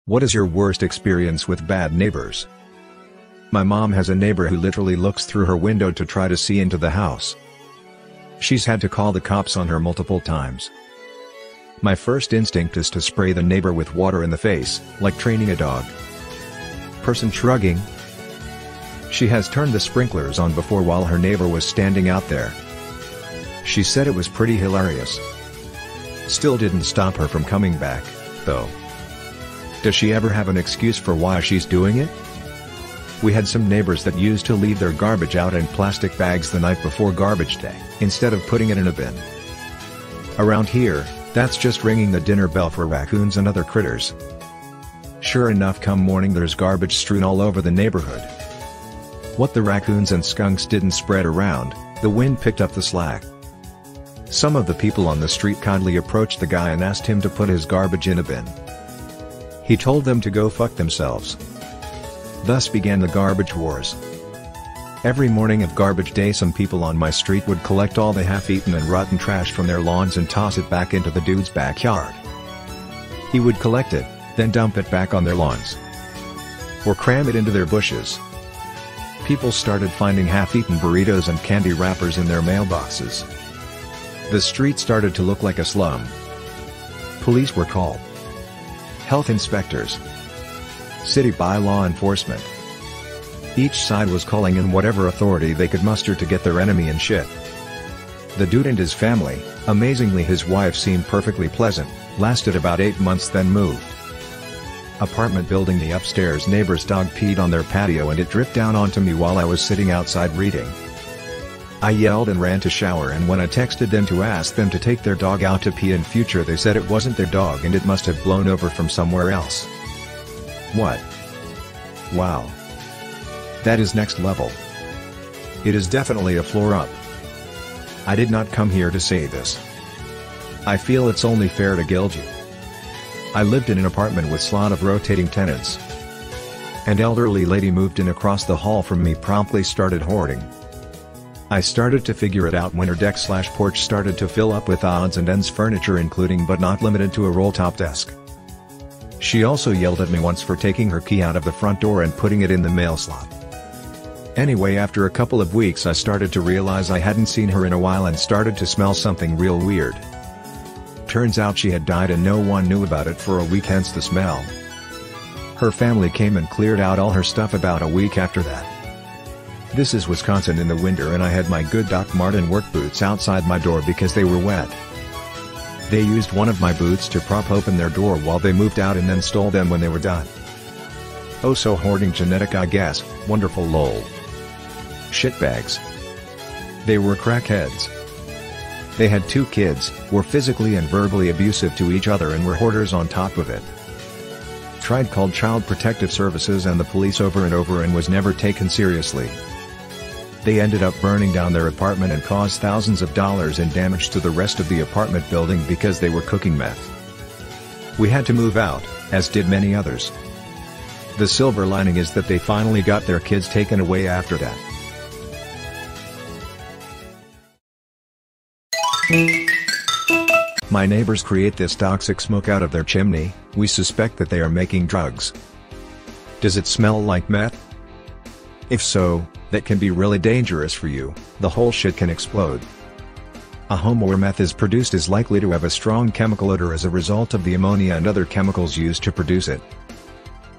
What is your worst experience with bad neighbors? My mom has a neighbor who literally looks through her window to try to see into the house. She's had to call the cops on her multiple times. My first instinct is to spray the neighbor with water in the face, like training a dog. Person shrugging. She has turned the sprinklers on before while her neighbor was standing out there. She said it was pretty hilarious. Still didn't stop her from coming back, though. Does she ever have an excuse for why she's doing it? We had some neighbors that used to leave their garbage out in plastic bags the night before garbage day, instead of putting it in a bin. Around here, that's just ringing the dinner bell for raccoons and other critters. Sure enough, come morning there's garbage strewn all over the neighborhood. What the raccoons and skunks didn't spread around, the wind picked up the slack. Some of the people on the street kindly approached the guy and asked him to put his garbage in a bin. He told them to go fuck themselves. Thus began the garbage wars. Every morning of garbage day some people on my street would collect all the half-eaten and rotten trash from their lawns and toss it back into the dude's backyard. He would collect it, then dump it back on their lawns. Or cram it into their bushes. People started finding half-eaten burritos and candy wrappers in their mailboxes. The street started to look like a slum. Police were called. Health inspectors. City by law enforcement. Each side was calling in whatever authority they could muster to get their enemy in shit. The dude and his family, amazingly his wife seemed perfectly pleasant, lasted about 8 months then moved. Apartment building. The upstairs neighbor's dog peed on their patio and it dripped down onto me while I was sitting outside reading. I yelled and ran to shower, and when I texted them to ask them to take their dog out to pee in future they said it wasn't their dog and it must have blown over from somewhere else. What? Wow. That is next level. It is definitely a floor up. I did not come here to say this. I feel it's only fair to gild you. I lived in an apartment with slot of rotating tenants. An elderly lady moved in across the hall from me, promptly started hoarding. I started to figure it out when her deck/porch started to fill up with odds and ends furniture, including but not limited to a roll-top desk. She also yelled at me once for taking her key out of the front door and putting it in the mail slot. Anyway, after a couple of weeks I started to realize I hadn't seen her in a while and started to smell something real weird. Turns out she had died and no one knew about it for a week, hence the smell. Her family came and cleared out all her stuff about a week after that. This is Wisconsin in the winter and I had my good Doc Marten work boots outside my door because they were wet. They used one of my boots to prop open their door while they moved out and then stole them when they were done. Oh, so hoarding genetic, I guess. Wonderful lol. Shitbags. They were crackheads. They had 2 kids, were physically and verbally abusive to each other and were hoarders on top of it. Tried, called Child Protective Services and the police over and over and was never taken seriously. They ended up burning down their apartment and caused thousands of dollars in damage to the rest of the apartment building because they were cooking meth. We had to move out, as did many others. The silver lining is that they finally got their kids taken away after that. My neighbors create this toxic smoke out of their chimney. We suspect that they are making drugs. Does it smell like meth? If so, that can be really dangerous for you. The whole shit can explode. A home where meth is produced is likely to have a strong chemical odor as a result of the ammonia and other chemicals used to produce it.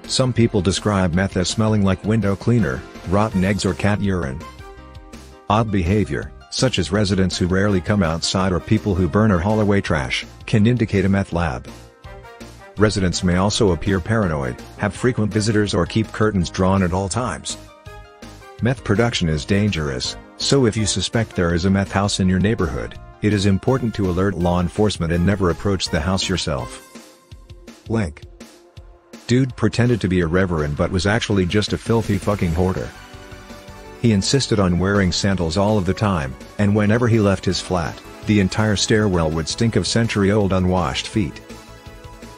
Some people describe meth as smelling like window cleaner, rotten eggs or cat urine. Odd behavior, such as residents who rarely come outside or people who burn or haul away trash, can indicate a meth lab. Residents may also appear paranoid, have frequent visitors or keep curtains drawn at all times. Meth production is dangerous, so if you suspect there is a meth house in your neighborhood, it is important to alert law enforcement and never approach the house yourself. Link. Dude pretended to be a reverend but was actually just a filthy fucking hoarder. He insisted on wearing sandals all of the time, and whenever he left his flat, the entire stairwell would stink of century-old unwashed feet.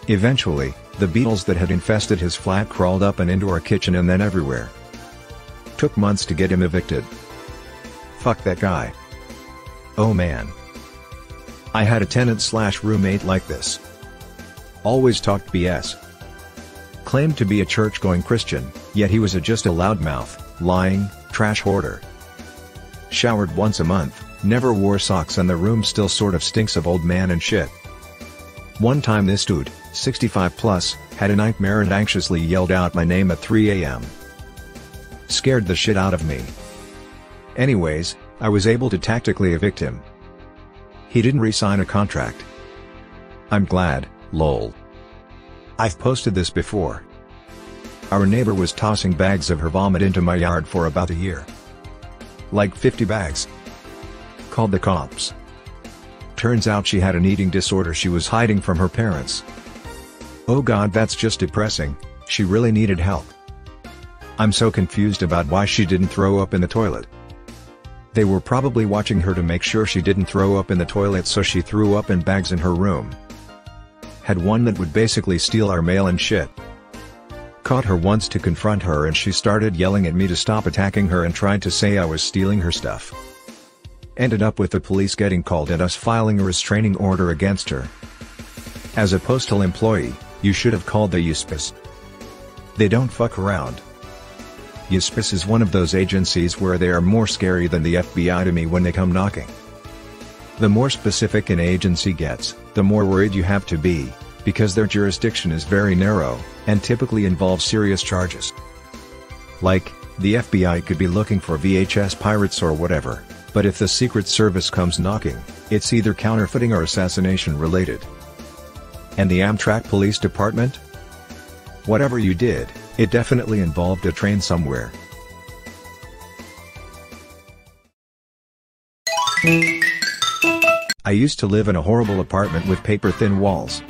Eventually, the beetles that had infested his flat crawled up and into our kitchen and then everywhere. Took months to get him evicted. Fuck that guy. Oh man. I had a tenant/roommate like this. Always talked BS. Claimed to be a church-going Christian, yet he was just a loudmouth, lying, trash hoarder. Showered once a month, never wore socks, and the room still sort of stinks of old man and shit. One time this dude, 65 plus, had a nightmare and anxiously yelled out my name at 3 a.m. Scared the shit out of me. Anyways, I was able to tactically evict him. He didn't re-sign a contract. I'm glad, lol. I've posted this before. Our neighbor was tossing bags of her vomit into my yard for about a year. Like 50 bags. Called the cops. Turns out she had an eating disorder she was hiding from her parents. Oh god, that's just depressing. She really needed help. I'm so confused about why she didn't throw up in the toilet. They were probably watching her to make sure she didn't throw up in the toilet, so she threw up in bags in her room. Had one that would basically steal our mail and shit. Caught her once to confront her and she started yelling at me to stop attacking her and tried to say I was stealing her stuff. Ended up with the police getting called and us filing a restraining order against her. As a postal employee, you should have called the USPS. They don't fuck around. USPS is one of those agencies where they are more scary than the FBI to me when they come knocking. The more specific an agency gets, the more worried you have to be, because their jurisdiction is very narrow, and typically involves serious charges. Like, the FBI could be looking for VHS pirates or whatever, but if the Secret Service comes knocking, it's either counterfeiting or assassination related. And the Amtrak Police Department? Whatever you did, it definitely involved a train somewhere. I used to live in a horrible apartment with paper-thin walls.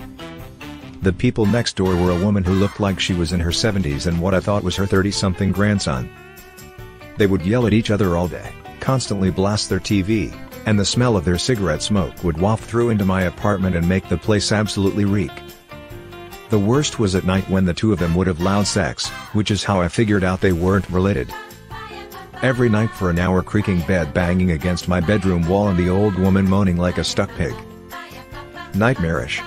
The people next door were a woman who looked like she was in her 70s and what I thought was her 30-something grandson. They would yell at each other all day, constantly blast their TV, and the smell of their cigarette smoke would waft through into my apartment and make the place absolutely reek. The worst was at night when the two of them would have loud sex, which is how I figured out they weren't related. Every night for an hour, creaking bed banging against my bedroom wall and the old woman moaning like a stuck pig. Nightmarish.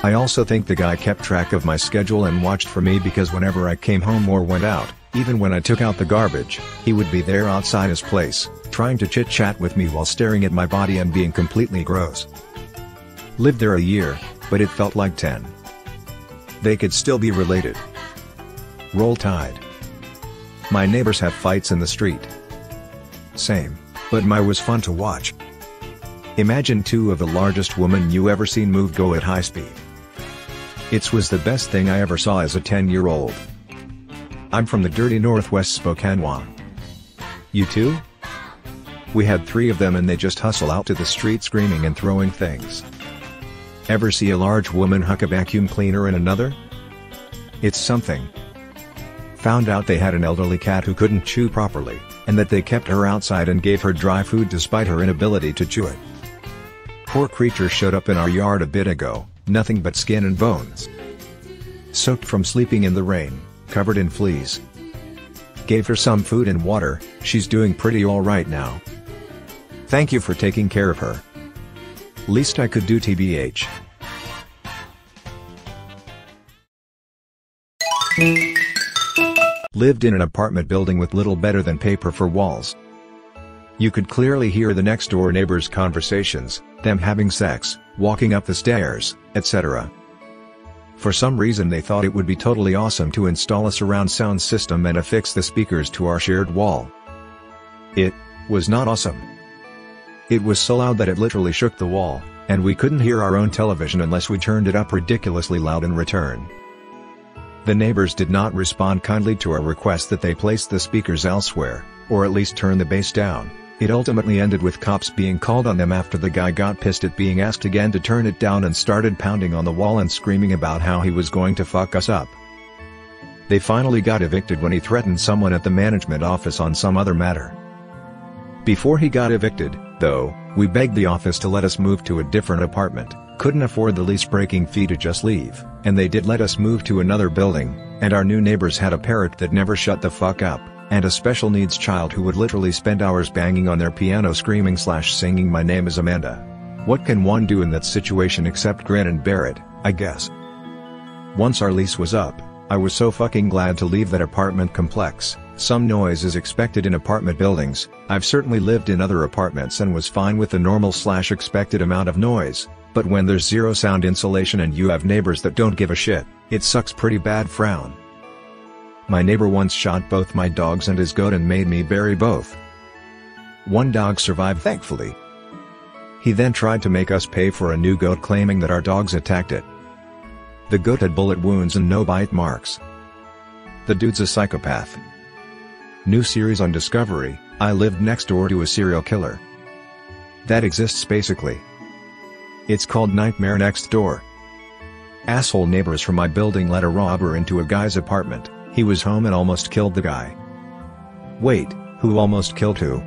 I also think the guy kept track of my schedule and watched for me, because whenever I came home or went out, even when I took out the garbage, he would be there outside his place, trying to chit-chat with me while staring at my body and being completely gross. Lived there a year, but it felt like 10. They could still be related. Roll Tide. My neighbors have fights in the street. Same, but my was fun to watch. Imagine two of the largest women you ever seen move go at high speed. It was the best thing I ever saw as a 10-year-old. I'm from the dirty northwest Spokane. You too? We had 3 of them and they just hustle out to the street screaming and throwing things. Ever see a large woman huck a vacuum cleaner in another? It's something. Found out they had an elderly cat who couldn't chew properly, and that they kept her outside and gave her dry food despite her inability to chew it. Poor creature showed up in our yard a bit ago, nothing but skin and bones. Soaked from sleeping in the rain, covered in fleas. Gave her some food and water, she's doing pretty alright now. Thank you for taking care of her. Least I could do, TBH. Lived in an apartment building with little better than paper for walls. You could clearly hear the next door neighbors' conversations, them having sex, walking up the stairs, etc. For some reason they thought it would be totally awesome to install a surround sound system and affix the speakers to our shared wall. It was not awesome. It was so loud that it literally shook the wall, and we couldn't hear our own television unless we turned it up ridiculously loud in return. The neighbors did not respond kindly to our request that they place the speakers elsewhere, or at least turn the bass down. It ultimately ended with cops being called on them after the guy got pissed at being asked again to turn it down and started pounding on the wall and screaming about how he was going to fuck us up. They finally got evicted when he threatened someone at the management office on some other matter. Before he got evicted, though, we begged the office to let us move to a different apartment, couldn't afford the lease breaking fee to just leave, and they did let us move to another building, and our new neighbors had a parrot that never shut the fuck up, and a special needs child who would literally spend hours banging on their piano screaming/singing "My name is Amanda." What can one do in that situation except grin and bear it, I guess. Once our lease was up, I was so fucking glad to leave that apartment complex. Some noise is expected in apartment buildings. I've certainly lived in other apartments and was fine with the normal/expected amount of noise, but when there's zero sound insulation and you have neighbors that don't give a shit, it sucks pretty bad. Frown. My neighbor once shot both my dogs and his goat and made me bury both. One dog survived thankfully. He then tried to make us pay for a new goat, claiming that our dogs attacked it. The goat had bullet wounds and no bite marks. The dude's a psychopath. New series on Discovery, I lived next door to a serial killer. That exists basically. It's called Nightmare Next Door. Asshole neighbors from my building let a robber into a guy's apartment. He was home and almost killed the guy. Wait, who almost killed who?